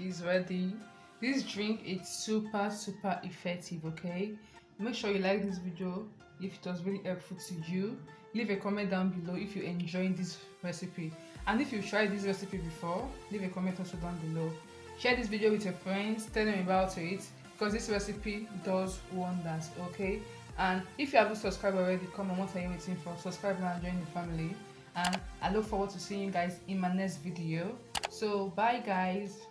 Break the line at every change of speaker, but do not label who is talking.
is ready. This drink is super effective. Okay, make sure you like this video if it was really helpful to you. Leave a comment down below if you enjoyed this recipe, and if you tried this recipe before, leave a comment also down below. Share this video with your friends, tell them about it, because this recipe does wonders. Okay, and if you haven't subscribed already, come on, what are you waiting for? Subscribe now and join the family, and I look forward to seeing you guys in my next video. So bye guys.